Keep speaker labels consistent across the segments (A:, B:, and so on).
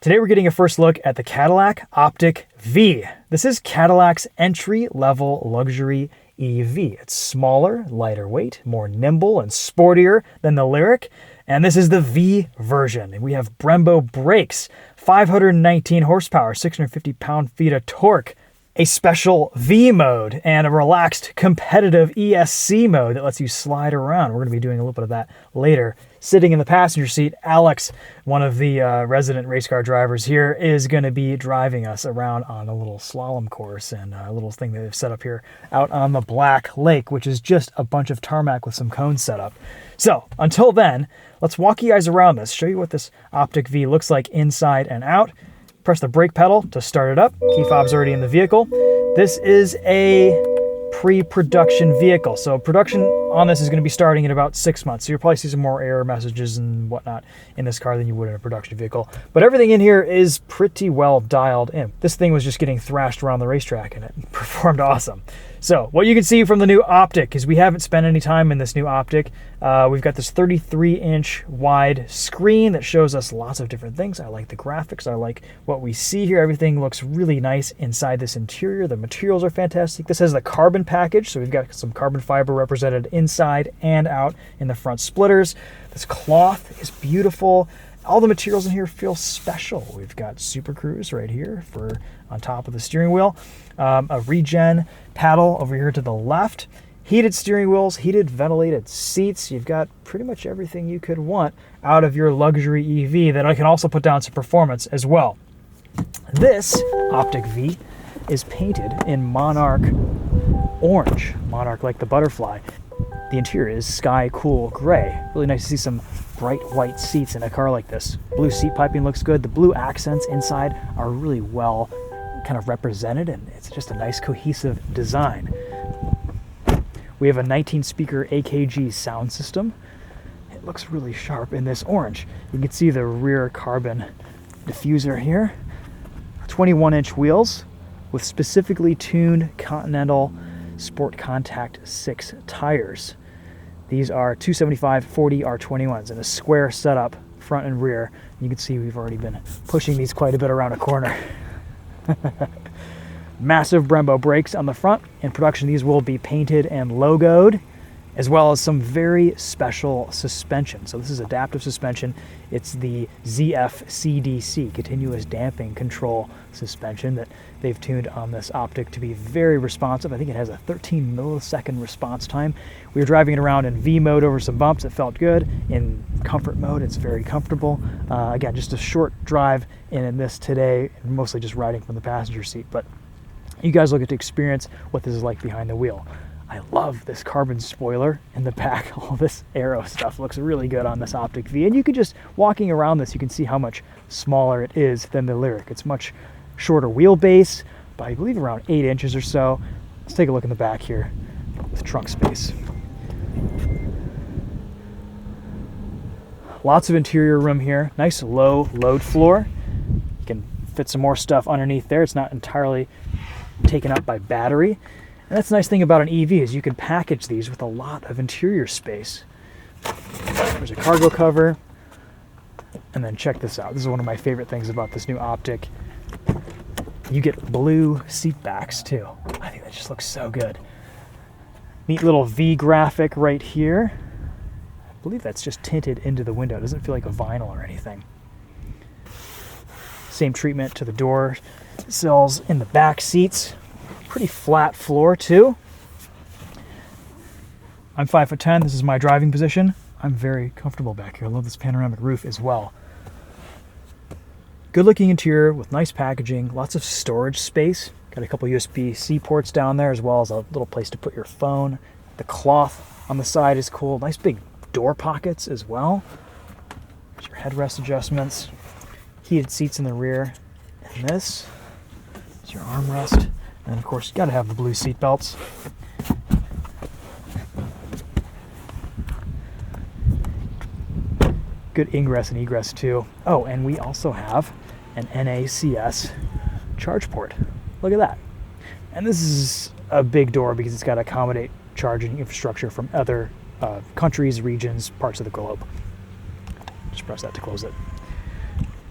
A: Today we're getting a first look at the Cadillac Optiq V. This is Cadillac's entry-level luxury EV. It's smaller, lighter weight, more nimble and sportier than the Lyriq, and this is the V version. We have Brembo brakes, 519 horsepower, 650 pound-feet of torque, a special V mode, and a relaxed competitive ESC mode that lets you slide around. We're going to be doing a little bit of that later. Sitting in the passenger seat, Alex, one of the resident race car drivers here, is going to be driving us around on a little slalom course and a little thing that they've set up here out on the Black Lake, which is just a bunch of tarmac with some cones set up. So until then, let's walk you guys around this, show you what this Optiq V looks like inside and out. Press the brake pedal to start it up. Key fob's already in the vehicle. This is a pre-production vehicle. So production on this is going to be starting in about 6 months. So you'll probably see some more error messages and whatnot in this car than you would in a production vehicle. But everything in here is pretty well dialed in. This thing was just getting thrashed around the racetrack and it performed awesome. So what you can see from the new Optiq is we haven't spent any time in this new Optiq. We've got this 33-inch wide screen that shows us lots of different things. I like the graphics. I like what we see here. Everything looks really nice inside this interior. The materials are fantastic. This has the carbon package, so we've got some carbon fiber represented inside and out in the front splitters. This cloth is beautiful. All the materials in here feel special. We've got Super Cruise right here for on top of the steering wheel. A regen paddle over here to the left. Heated steering wheels, heated ventilated seats. You've got pretty much everything you could want out of your luxury EV that I can also put down some performance as well. This Optiq V is painted in Monarch orange. Monarch like the butterfly. The interior is sky cool gray. Really nice to see some bright white seats in a car like this. Blue seat piping looks good. The blue accents inside are really well kind of represented, and it's just a nice cohesive design. We have a 19-speaker AKG sound system. It looks really sharp in this orange. You can see the rear carbon diffuser here. 21-inch wheels with specifically tuned Continental Sport Contact 6 tires. These are 275/40 R21s in a square setup, front and rear. You can see we've already been pushing these quite a bit around a corner. Massive Brembo brakes on the front. In production, these will be painted and logoed, as well as some very special suspension. So this is adaptive suspension. It's the ZF-CDC, continuous damping control suspension, that they've tuned on this Optiq to be very responsive. I think it has a 13 millisecond response time. We were driving it around in V mode over some bumps. It felt good. In comfort mode, it's very comfortable. Again, just a short drive in this today, mostly just riding from the passenger seat. But you guys will get to experience what this is like behind the wheel. I love this carbon spoiler in the back. All this aero stuff looks really good on this Optiq V. And you can just, walking around this, you can see how much smaller it is than the Lyriq. It's much shorter wheelbase, by I believe around 8 inches or so. Let's take a look in the back here with trunk space. Lots of interior room here. Nice low load floor. You can fit some more stuff underneath there. It's not entirely taken up by battery. And that's the nice thing about an EV is you can package these with a lot of interior space. There's a cargo cover. And then check this out. This is one of my favorite things about this new Optiq. You get blue seat backs too. I think that just looks so good. Neat little V graphic right here. I believe that's just tinted into the window. It doesn't feel like a vinyl or anything. Same treatment to the door sills in the back seats. Pretty flat floor too. I'm 5'10". This is my driving position. I'm very comfortable back here. I love this panoramic roof as well. Good looking interior with nice packaging, lots of storage space. Got a couple USB-C ports down there, as well as a little place to put your phone. The cloth on the side is cool. Nice big door pockets as well. There's your headrest adjustments. Heated seats in the rear. And this is your armrest. And of course, you gotta have the blue seat belts. Good ingress and egress too. Oh, and we also have an NACS charge port. Look at that. And this is a big door because it's got to accommodate charging infrastructure from other countries, regions, parts of the globe. Just press that to close it.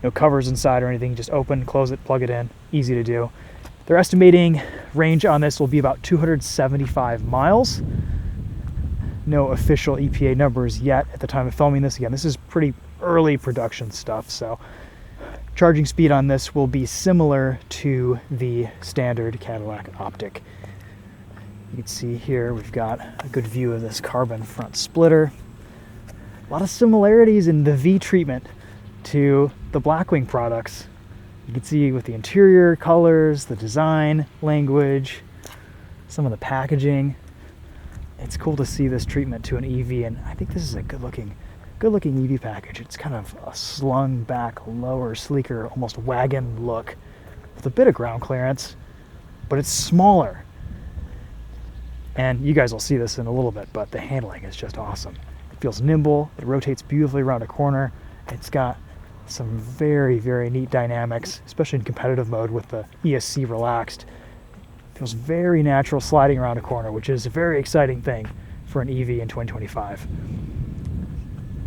A: No covers inside or anything, just open, close it, plug it in, easy to do. They're estimating range on this will be about 275 miles. No official EPA numbers yet at the time of filming this. Again, this is pretty early production stuff, so charging speed on this will be similar to the standard Cadillac Optiq. You can see here we've got a good view of this carbon front splitter. A lot of similarities in the V treatment to the Blackwing products. You can see with the interior colors, the design language, some of the packaging. It's cool to see this treatment to an EV, and I think this is a good looking EV package. It's kind of a slung back, lower, sleeker, almost wagon look with a bit of ground clearance, but it's smaller. And you guys will see this in a little bit, but the handling is just awesome. It feels nimble, it rotates beautifully around a corner. It's got some very, very neat dynamics, especially in competitive mode with the ESC relaxed. Feels very natural sliding around a corner, which is a very exciting thing for an EV in 2025.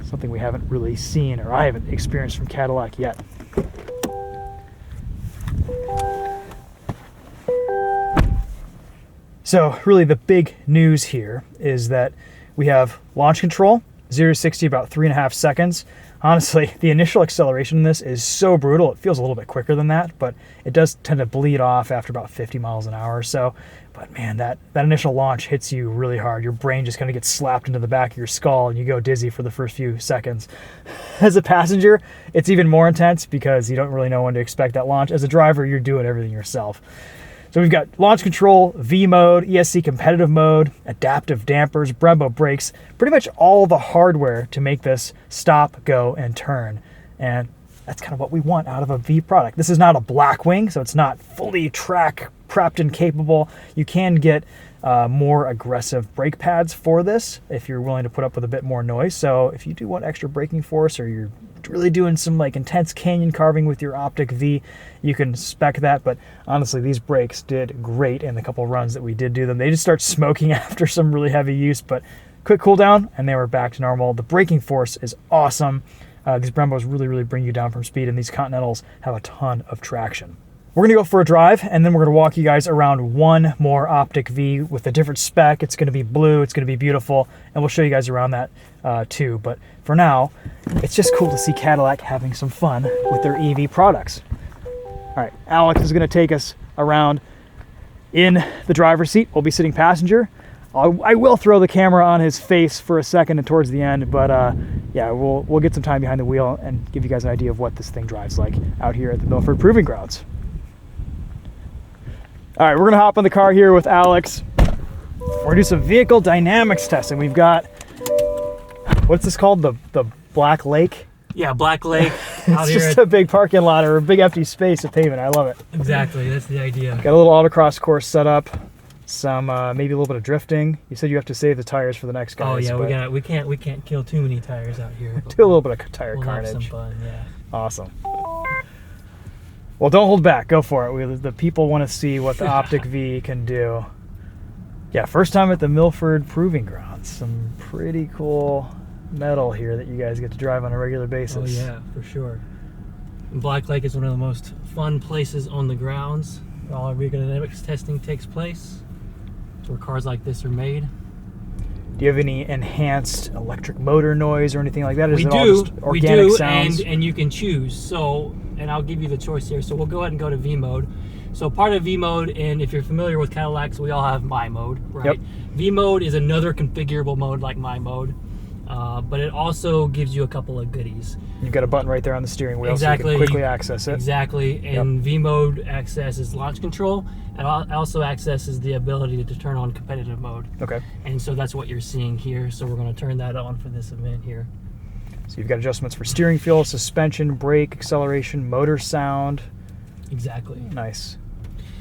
A: Something we haven't really seen, or I haven't experienced from Cadillac yet. So really the big news here is that we have launch control, 0 to 60 about 3.5 seconds. Honestly, the initial acceleration in this is so brutal. It feels a little bit quicker than that, but it does tend to bleed off after about 50 miles an hour or so. But man, that initial launch hits you really hard. Your brain just kind of gets slapped into the back of your skull and you go dizzy for the first few seconds. As a passenger, it's even more intense because you don't really know when to expect that launch. As a driver, you're doing everything yourself. So we've got launch control, V mode, ESC competitive mode, adaptive dampers, Brembo brakes, pretty much all the hardware to make this stop, go, and turn. And that's kind of what we want out of a V product. This is not a Blackwing, so it's not fully track prepped and capable. You can get more aggressive brake pads for this if you're willing to put up with a bit more noise. So if you do want extra braking force, or you're really doing some like intense canyon carving with your Optiq V, you can spec that. But honestly, these brakes did great in the couple runs that we did do them. They just start smoking after some really heavy use, but quick cool down and they were back to normal. The braking force is awesome. These Brembos really bring you down from speed, and these Continentals have a ton of traction. We're gonna go for a drive, and then we're gonna walk you guys around one more Optiq V with a different spec. It's gonna be blue, it's gonna be beautiful, and we'll show you guys around that too. But for now, it's just cool to see Cadillac having some fun with their EV products. All right, Alex is gonna take us around in the driver's seat. We'll be sitting passenger. I will throw the camera on his face for a second and towards the end, but yeah, we'll get some time behind the wheel and give you guys an idea of what this thing drives like out here at the Milford Proving Grounds. All right, we're gonna hop in the car here with Alex. We're gonna do some vehicle dynamics testing. We've got, what's this called? The Black Lake?
B: Yeah, Black Lake.
A: It's just a big parking lot or a big empty space of pavement. I love it.
B: Exactly, that's the idea.
A: Got a little autocross course set up. Some maybe a little bit of drifting. You said you have to save the tires for the next guys.
B: Oh yeah, we can't kill too many tires out here.
A: Do a little bit of tire carnage.
B: Have some fun, yeah.
A: Awesome. Well, don't hold back. Go for it. The people want to see what the Optiq V can do. Yeah, first time at the Milford Proving Grounds. Some pretty cool metal here that you guys get to drive on a regular basis.
B: Oh yeah, for sure. And Black Lake is one of the most fun places on the grounds where all our vehicle dynamics testing takes place. It's where cars like this are made.
A: Do you have any enhanced electric motor noise or anything like that? Or is
B: We
A: it all
B: do,
A: just organic sounds?
B: and you can choose. So, and I'll give you the choice here. So we'll go ahead and go to V mode. So part of V mode, and if you're familiar with Cadillacs, we all have My Mode, right?
A: Yep.
B: V mode is another configurable mode like My Mode, but it also gives you a couple of goodies.
A: You've got a button right there on the steering wheel,
B: Exactly.
A: so you can quickly access it.
B: Exactly, and V mode accesses launch control, and also accesses the ability to turn on competitive mode.
A: Okay.
B: And so that's what you're seeing here. So we're going to turn that on for this event here.
A: So you've got adjustments for steering feel, suspension, brake, acceleration, motor sound.
B: Exactly.
A: Nice.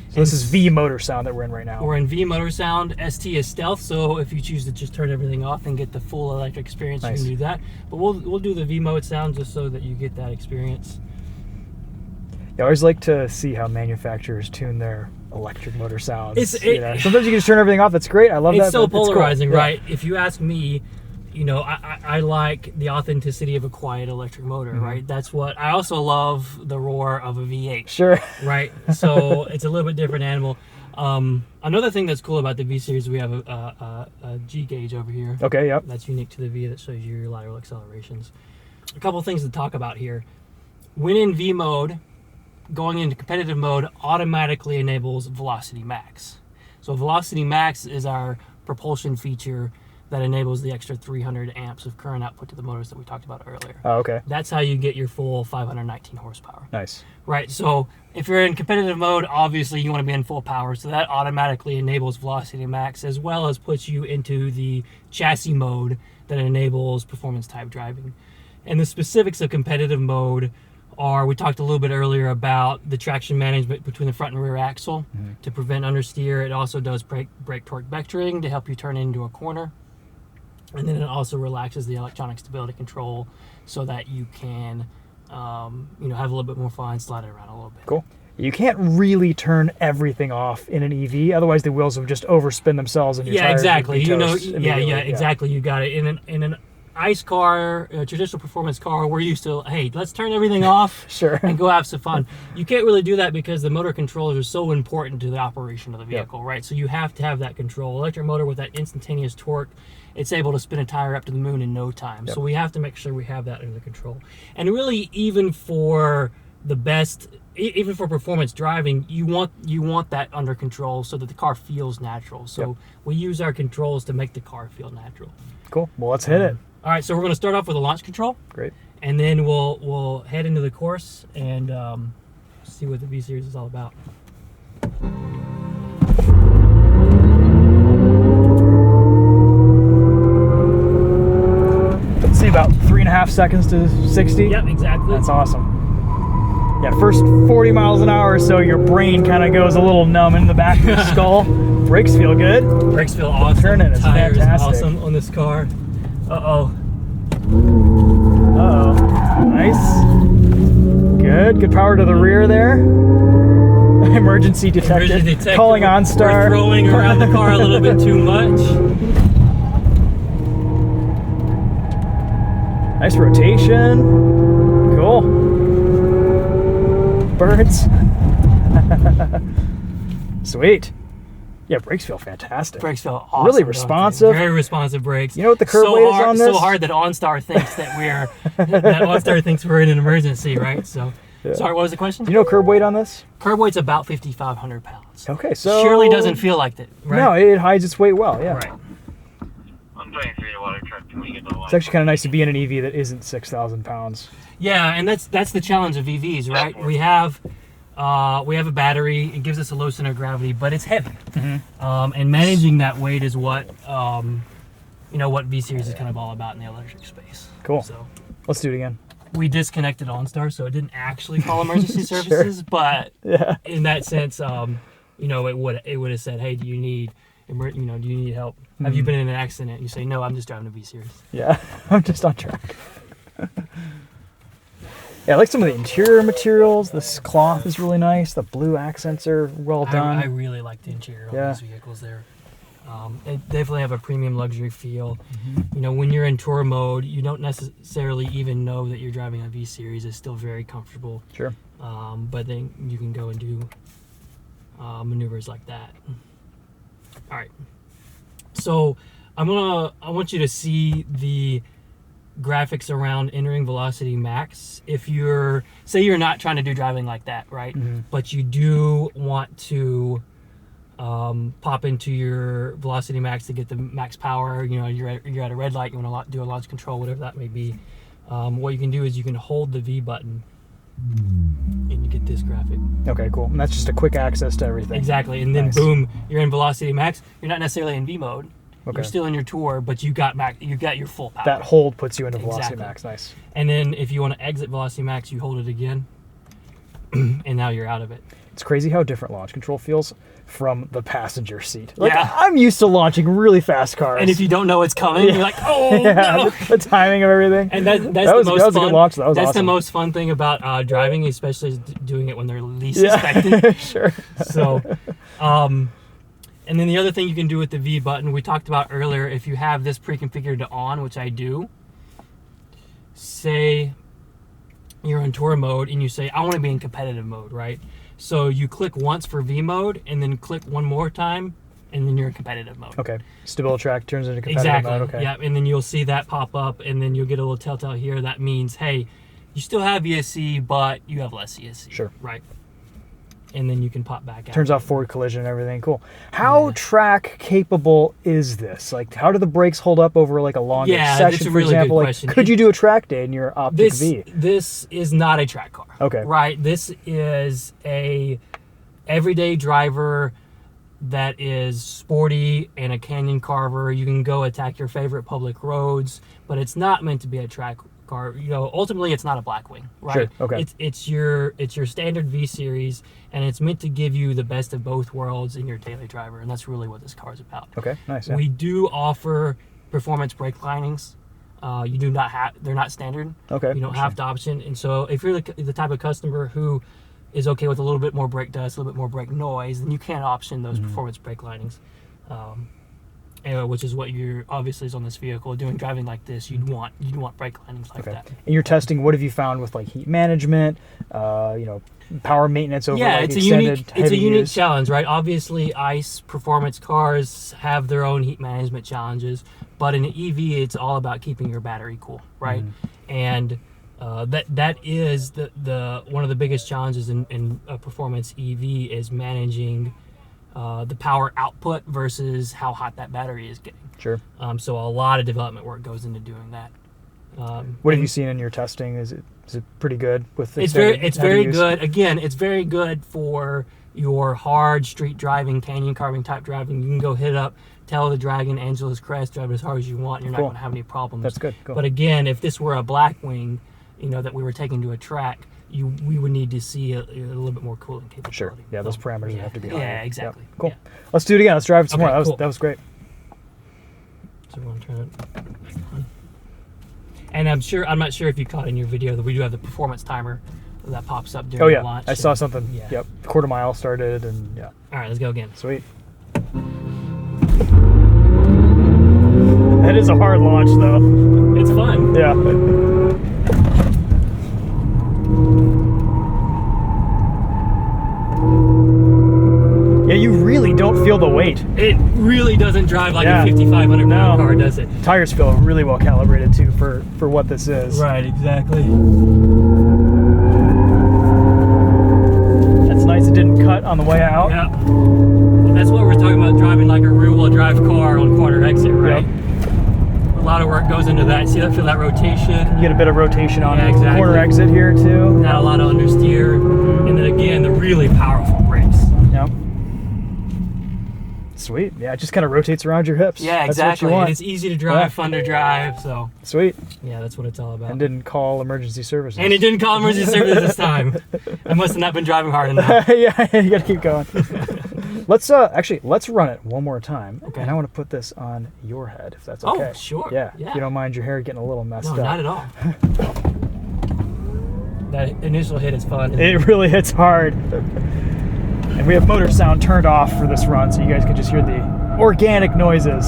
A: So this is V motor sound that we're in right now.
B: We're in V motor sound. ST is stealth, so if you choose to just turn everything off and get the full electric experience,
A: Nice.
B: you can do that. But we'll do the V mode sound just so that you get that experience.
A: I always like to see how manufacturers tune their electric motor sounds.
B: Sometimes
A: you can just turn everything off. That's great. I love that.
B: It's so
A: but it's cool.
B: polarizing,
A: Yeah.
B: right? If you ask me, you know, I like the authenticity of a quiet electric motor, right? That's what I also love, the roar of a V8.
A: Sure.
B: Right. So it's a little bit different animal. Another thing that's cool about the V series, we have a G gauge over here.
A: Okay. Yep.
B: That's unique to the V, that shows you your lateral accelerations. A couple of things to talk about here. When in V mode, going into competitive mode automatically enables velocity max. So velocity max is our propulsion feature that enables the extra 300 amps of current output to the motors that we talked about earlier.
A: Oh, okay.
B: That's how you get your full 519 horsepower.
A: Nice.
B: Right, so if you're in competitive mode, obviously you want to be in full power, so that automatically enables velocity max, as well as puts you into the chassis mode that enables performance type driving. And the specifics of competitive mode are, we talked a little bit earlier about the traction management between the front and rear axle to prevent understeer. It also does brake torque vectoring to help you turn into a corner. And then it also relaxes the electronic stability control so that you can, you know, have a little bit more fun, slide it around a little bit.
A: Cool. You can't really turn everything off in an EV, otherwise the wheels would just overspin themselves and your tires
B: exactly.
A: would be
B: You know,
A: toast
B: exactly. You got it. In an ICE car, a traditional performance car, we're used to, hey, let's turn everything off
A: Sure.
B: and go have some fun. You can't really do that because the motor controllers are so important to the operation of the vehicle, right? So you have to have that control. Electric motor with that instantaneous torque, it's able to spin a tire up to the moon in no time. So we have to make sure we have that under control. And really, even for the best, even for performance driving, you want that under control so that the car feels natural. So we use our controls to make the car feel natural.
A: Cool. Well, let's hit it.
B: All right, so we're going to start off with a launch control.
A: Great.
B: And then we'll head into the course and see what the V series is all about.
A: Let's see, about 3.5 seconds to 60.
B: Yep, exactly.
A: That's awesome. Yeah, first 40 miles an hour, so your brain kind of goes a little numb in the back of your skull. Brakes feel good.
B: Brakes feel awesome.
A: Turning is
B: Tires
A: fantastic.
B: awesome on this car. Uh-oh.
A: Uh-oh. Nice. Good. Good power to the rear there. Emergency detected.
B: Emergency detected.
A: Calling OnStar.
B: We're throwing around the car a little bit too much.
A: Nice rotation. Cool. Birds. Sweet. Yeah, brakes feel fantastic.
B: Brakes feel awesome.
A: Really responsive.
B: Very responsive brakes.
A: You know what the curb weight is on this?
B: So hard that OnStar thinks that OnStar thinks we're in an emergency, right? So, sorry, what was the question?
A: Do you know curb weight on this?
B: Curb weight's about 5,500 pounds.
A: Okay, so
B: surely doesn't feel like that, right?
A: No, it hides its weight well. Yeah.
B: Right.
C: I'm doing 3 water truck when you get the
A: It's actually kind of nice to be in an EV that isn't 6,000 pounds.
B: Yeah, and that's the challenge of EVs, right? We have a battery. It gives us a low center of gravity, but it's heavy. And managing that weight is what what V Series is kind of all about in the electric space.
A: Cool.
B: So
A: Let's do it again.
B: we disconnected OnStar, so it didn't actually call emergency services, but in that sense, it would have said, hey, do you need help? Have you been in an accident? You say, no, I'm just driving a V Series.
A: Yeah, I'm just on track. Yeah, I like some of the interior materials. This cloth is really nice. The blue accents are well done.
B: I really like the interior of these vehicles there. They definitely have a premium luxury feel. When you're in tour mode, you don't necessarily even know that you're driving a V Series. It's still very comfortable.
A: Sure.
B: But then you can go and do maneuvers like that. All right. So I want you to see the graphics around entering velocity max. If you're not trying to do driving like that, right? But you do want to pop into your velocity max to get the max power. You're at a red light. You want to do a launch control, whatever that may be. What you can do is you can hold the V button, and you get this graphic.
A: Okay, cool. And that's just a quick access to everything.
B: Exactly. And then boom, you're in velocity max. You're not necessarily in V mode.
A: Okay.
B: You're still in your tour, but you got your full power.
A: That hold puts you into velocity max. Nice.
B: And then if you want to exit velocity max, you hold it again, and now you're out of it.
A: It's crazy how different launch control feels from the passenger seat. I'm used to launching really fast cars.
B: And if you don't know what's coming, you're like, oh, no.
A: The timing of everything.
B: And that's
A: a good launch. That was awesome.
B: The most fun thing about driving, especially doing it when they're least expected.
A: Sure.
B: So, And then the other thing you can do with the V button, we talked about earlier, if you have this pre-configured to on, which I do, say you're in tour mode and you say, I want to be in competitive mode, right? So you click once for V mode and then click one more time and then you're in competitive mode.
A: Okay. Stability track turns into competitive mode. Okay.
B: Yeah, and then you'll see that pop up and then you'll get a little telltale here. That means, hey, you still have ESC, but you have less ESC.
A: Sure.
B: Right. And then you can pop back out.
A: Turns off forward collision and everything. Cool. How track capable is this? Like, how do the brakes hold up over like a longer
B: that's a
A: session, for
B: really
A: example?
B: good
A: Like,
B: question.
A: could you do a track day in your Optiq V?
B: This is not a track car.
A: Okay.
B: Right. This is a everyday driver that is sporty and a canyon carver. You can go attack your favorite public roads, but it's not meant to be a track car. You know, ultimately it's not a Blackwing, right?
A: Sure. Okay.
B: It's your standard V series, and it's meant to give you the best of both worlds in your daily driver, and that's really what this car is about.
A: Okay. Nice. Yeah.
B: We do offer performance brake linings. You do not have; they're not standard.
A: Okay.
B: You don't have the option, and so if you're the type of customer who is okay with a little bit more brake dust, a little bit more brake noise, then you can option those performance brake linings, which is what you're obviously is on this vehicle. Driving like this, you'd want brake linings like that.
A: In your testing, what have you found with like heat management? Power maintenance over like
B: it's
A: extended
B: a unique
A: use?
B: challenge, right? Obviously, ICE performance cars have their own heat management challenges, but in an EV, it's all about keeping your battery cool, right? And that is the one of the biggest challenges in a performance EV is managing the power output versus how hot that battery is getting.
A: Sure.
B: So a lot of development work goes into doing that.
A: What have you seen in your testing? Is it pretty good with
B: it's very good. Again, it's very good for your hard street driving, canyon carving type driving. You can go hit up, tell the Dragon, Angeles Crest, drive as hard as you want. You're not going to have any problems.
A: That's good. Cool.
B: But again, if this were a Blackwing, that we were taking to a track, we would need to see a little bit more cooling capability.
A: Sure. Yeah, those parameters have to be higher.
B: Yeah, exactly.
A: Cool.
B: Yeah.
A: Let's do it again. Let's drive it some
B: Okay,
A: more.
B: cool.
A: That was great.
B: So we want to turn it on. And I'm not sure if you caught in your video that we do have the performance timer that pops up during the launch.
A: I saw something.
B: Yeah.
A: Yep. Quarter mile started and yeah.
B: All right, let's go again.
A: Sweet. That is a hard launch though.
B: It's fun.
A: Yeah. Yeah, you really don't feel the weight.
B: It really doesn't drive like
A: Yeah.
B: a 5,500 pound car, does it?
A: Tires feel really well calibrated too for what this is.
B: Right, exactly.
A: That's nice. It didn't cut on the way out.
B: Yeah. And that's what we're talking about, driving like a rear-wheel drive car on corner exit, right?
A: Yep.
B: A lot of work goes into that. See that? Feel that rotation?
A: You get a bit of rotation on
B: Yeah,
A: it.
B: exactly.
A: Corner exit here too.
B: Not a lot of understeer. And then again, the really powerful brakes.
A: Yep. Sweet. Yeah, it just kind of rotates around your hips.
B: Yeah,
A: That's
B: exactly.
A: what you want.
B: And it's easy to drive, fun to drive. So
A: Sweet.
B: yeah, that's what it's all about.
A: And didn't call emergency services.
B: And it didn't call emergency service this time. I must have not been driving hard enough.
A: Yeah, you gotta keep going. Let's run it one more time.
B: Okay.
A: And I want to put this on your head, if that's okay.
B: Oh, sure.
A: Yeah. If you don't mind your hair getting a little messed
B: No,
A: up.
B: not at all. That initial hit is fun.
A: It really hits hard. And we have motor sound turned off for this run, so you guys can just hear the organic noises.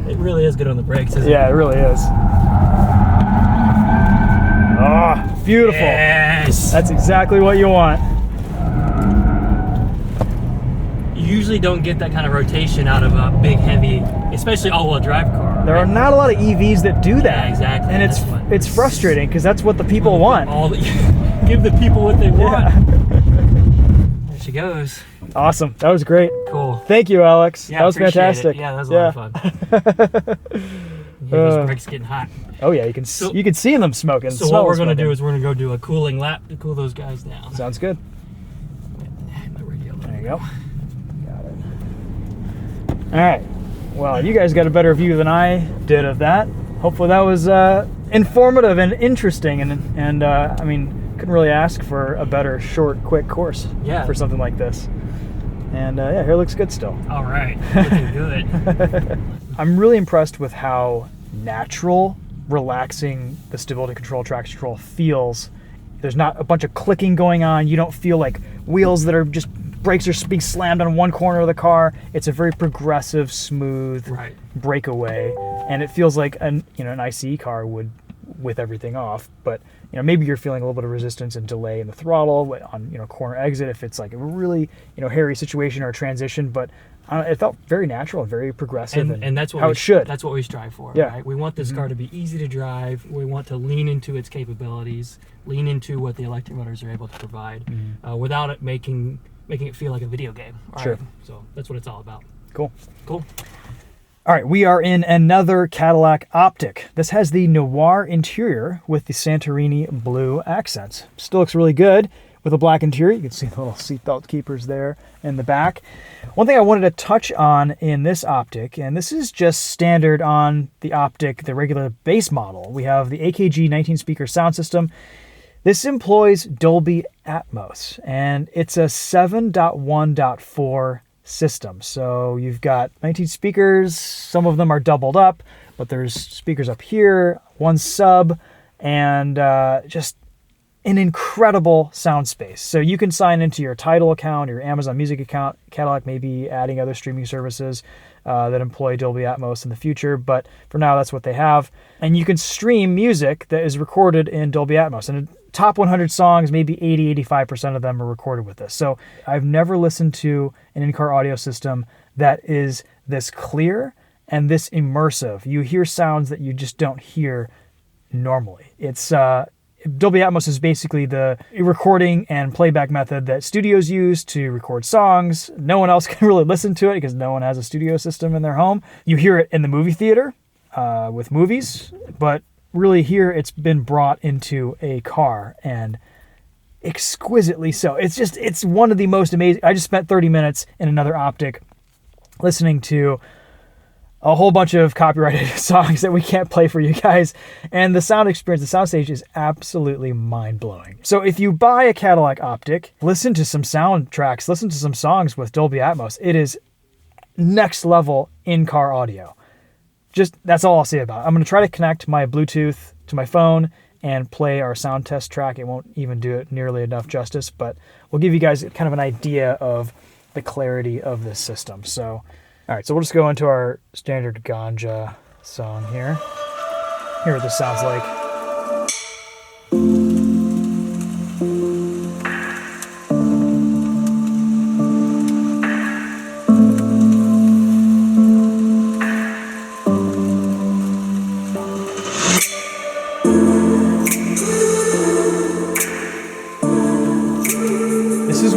B: It really is good on the brakes, isn't it?
A: Yeah, it really is. Oh, beautiful.
B: Yes.
A: That's exactly what you want.
B: You usually don't get that kind of rotation out of a big, heavy, especially all-wheel drive car.
A: There are not a lot of EVs that do that.
B: Yeah, exactly.
A: And it's frustrating because that's what the people want.
B: Give the people what they want.
A: Yeah.
B: There she goes.
A: Awesome. That was great.
B: Cool.
A: Thank you, Alex.
B: Yeah,
A: that was
B: appreciate
A: fantastic.
B: It. Yeah, that was a lot of fun. Yeah, those brakes getting hot.
A: Oh yeah, you can see them smoking.
B: So what we're gonna do is we're gonna go do a cooling lap to cool those guys down.
A: Sounds good.
B: My radio.
A: There you go. Got it. All right. Well, you guys got a better view than I did of that. Hopefully that was informative and interesting, and I mean, couldn't really ask for a better short, quick course for something like this. And yeah, hair looks good still.
B: All right, looking good.
A: I'm really impressed with how natural relaxing the stability control, traction control feels. There's not a bunch of clicking going on. You don't feel like wheels that are just brakes are being slammed on one corner of the car. It's a very progressive, smooth breakaway, and it feels like an ICE car would with everything off. But maybe you're feeling a little bit of resistance and delay in the throttle on corner exit if it's like a really hairy situation or a transition. But it felt very natural and very progressive, and that's what it should.
B: That's what we strive for.
A: Yeah.
B: Right? We want this car to be easy to drive. We want to lean into its capabilities, lean into what the electric motors are able to provide, without it making it feel like a video game. Right?
A: Sure.
B: So that's what it's all about.
A: Cool.
B: All
A: right, we are in another Cadillac Optiq. This has the noir interior with the Santorini blue accents. Still looks really good with a black interior. You can see the little seatbelt keepers there in the back. One thing I wanted to touch on in this Optiq, and this is just standard on the Optiq, the regular base model. We have the AKG 19-speaker sound system. This employs Dolby Atmos, and it's a 7.1.4 system. So you've got 19 speakers. Some of them are doubled up, but there's speakers up here, one sub, and just an incredible sound space. So you can sign into your Tidal account, your Amazon Music account. Cadillac may be adding other streaming services that employ Dolby Atmos in the future, but for now that's what they have. And you can stream music that is recorded in Dolby Atmos. And top 100 songs, maybe 80-85% of them are recorded with this. So I've never listened to an in-car audio system that is this clear and this immersive. You hear sounds that you just don't hear normally. It's Dolby Atmos is basically the recording and playback method that studios use to record songs. No one else can really listen to it because no one has a studio system in their home. You hear it in the movie theater with movies, but really here it's been brought into a car, and exquisitely so. It's one of the most amazing. I just spent 30 minutes in another Optiq listening to a whole bunch of copyrighted songs that we can't play for you guys, and the sound experience, the soundstage is absolutely mind-blowing. So if you buy a Cadillac Optiq, listen to some soundtracks, listen to some songs with Dolby Atmos. It is next level in-car audio. Just, that's all I'll say about it. I'm going to try to connect my Bluetooth to my phone and play our sound test track. It won't even do it nearly enough justice, but we'll give you guys kind of an idea of the clarity of this system. So, all right, so we'll just go into our standard Ganja song here. Hear what this sounds like.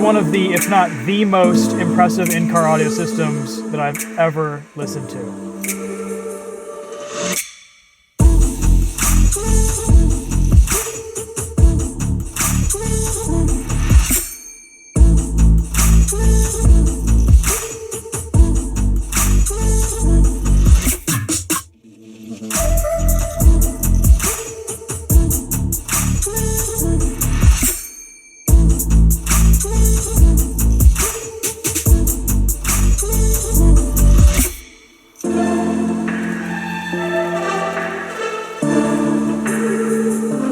A: One of the, if not the most impressive in-car audio systems that I've ever listened to.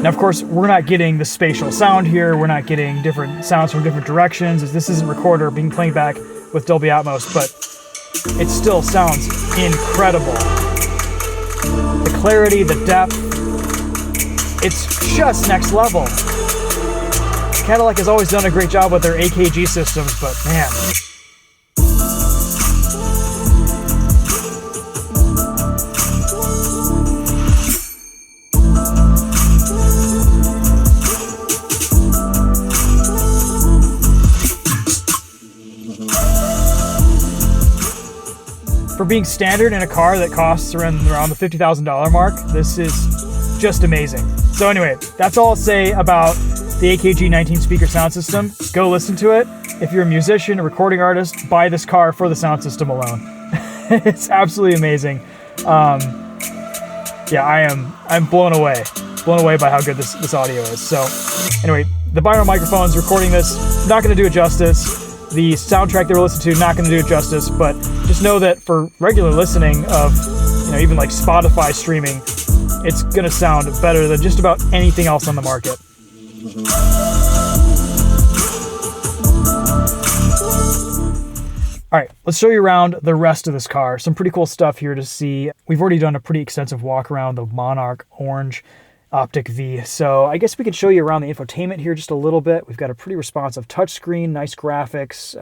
A: Now, of course, we're not getting the spatial sound here. We're not getting different sounds from different directions, as this isn't recorder being playing back with Dolby Atmos, but it still sounds incredible. The clarity, the depth, it's just next level. Cadillac has always done a great job with their AKG systems, but man. For being standard in a car that costs around the $50,000 mark, this is just amazing. So anyway, that's all I'll say about the AKG 19-speaker sound system. Go listen to it. If you're a musician, a recording artist, buy this car for the sound system alone. It's absolutely amazing. Yeah, I'm blown away by how good this audio is. So anyway, the binaural microphones recording this, not going to do it justice. The soundtrack that we're listening to, not going to do it justice, but just know that for regular listening of, even like Spotify streaming, it's going to sound better than just about anything else on the market. All right, let's show you around the rest of this car. Some pretty cool stuff here to see. We've already done a pretty extensive walk around the Monarch Orange Optiq V. So I guess we could show you around the infotainment here just a little bit. We've got a pretty responsive touchscreen, nice graphics.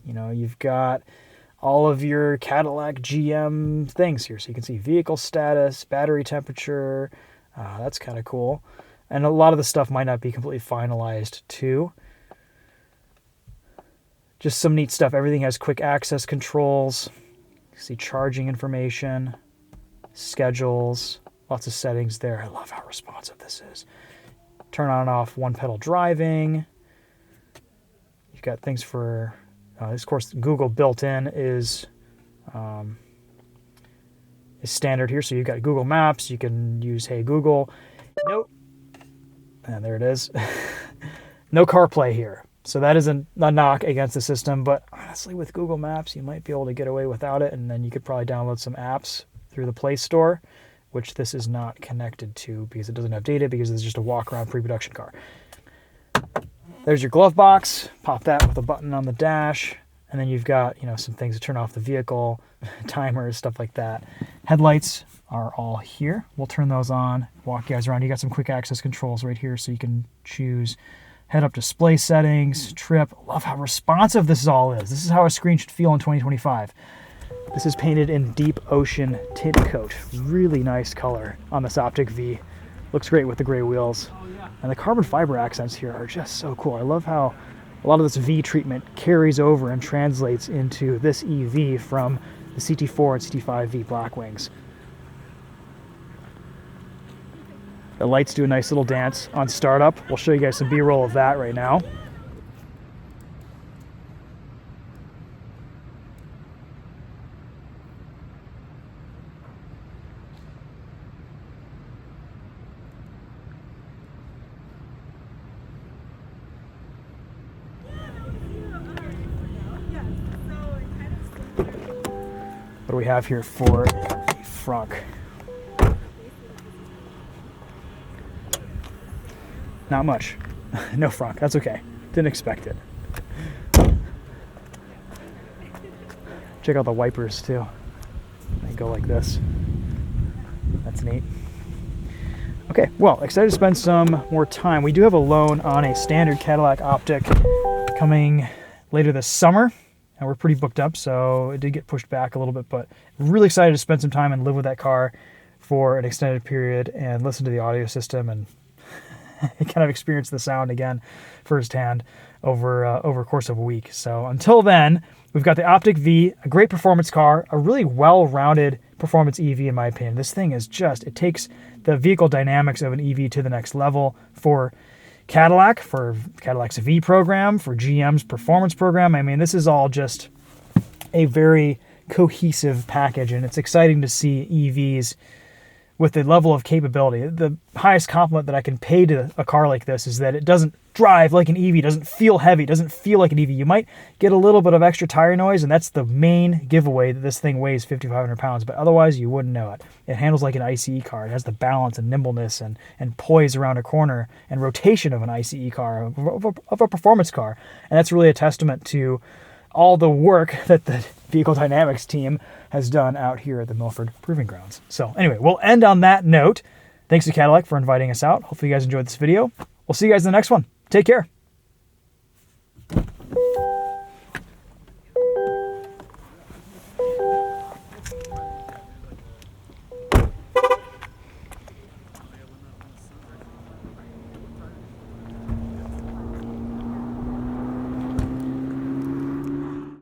A: You know, you've got all of your Cadillac GM things here. So you can see vehicle status, battery temperature. That's kind of cool. And a lot of the stuff might not be completely finalized too. Just some neat stuff. Everything has quick access controls. You see charging information, schedules, lots of settings there. I love how responsive this is. Turn on and off one pedal driving. You've got things for, of course, Google built in is standard here. So you've got Google Maps. You can use Hey Google. Nope. And there it is. No CarPlay here. So that isn't a knock against the system, but honestly with Google Maps, you might be able to get away without it, and then you could probably download some apps through the Play Store, which this is not connected to because it doesn't have data, because it's just a walk-around pre-production car. There's your glove box. Pop that with a button on the dash, and then you've got, you know, some things to turn off the vehicle, timers, stuff like that. Headlights are all here. We'll turn those on, walk you guys around. You got some quick access controls right here, so you can choose head-up display settings, trip. Love how responsive this all is. This is how a screen should feel in 2025. This is painted in deep ocean tint coat. Really nice color on this Optiq V. Looks great with the gray wheels. And the carbon fiber accents here are just so cool. I love how a lot of this V treatment carries over and translates into this EV from the CT4 and CT5 V Blackwings. The lights do a nice little dance on startup. We'll show you guys some B-roll of that right now. What do we have here for the frunk? Not much. No frunk. That's okay. Didn't expect it. Check out the wipers too. They go like this. That's neat. Okay, well, excited to spend some more time. We do have a loan on a standard Cadillac Optiq coming later this summer, and we're pretty booked up, so it did get pushed back a little bit, but really excited to spend some time and live with that car for an extended period and listen to the audio system and kind of experience the sound again firsthand over a course of a week. So until then, we've got the Optiq V, a great performance car, a really well-rounded performance EV in my opinion. This thing is just, it takes the vehicle dynamics of an EV to the next level for Cadillac, for Cadillac's V program, for GM's performance program. I mean, this is all just a very cohesive package, and it's exciting to see EVs with the level of capability. The highest compliment that I can pay to a car like this is that it doesn't drive like an EV, doesn't feel heavy, doesn't feel like an EV. You might get a little bit of extra tire noise, and that's the main giveaway that this thing weighs 5,500 pounds, but otherwise you wouldn't know it. It handles like an ICE car. It has the balance and nimbleness and poise around a corner and rotation of an ICE car, of a performance car. And that's really a testament to all the work that the vehicle dynamics team has done out here at the Milford Proving Grounds. So anyway, we'll end on that note. Thanks to Cadillac for inviting us out. Hopefully you guys enjoyed this video. We'll see you guys in the next one. Take care.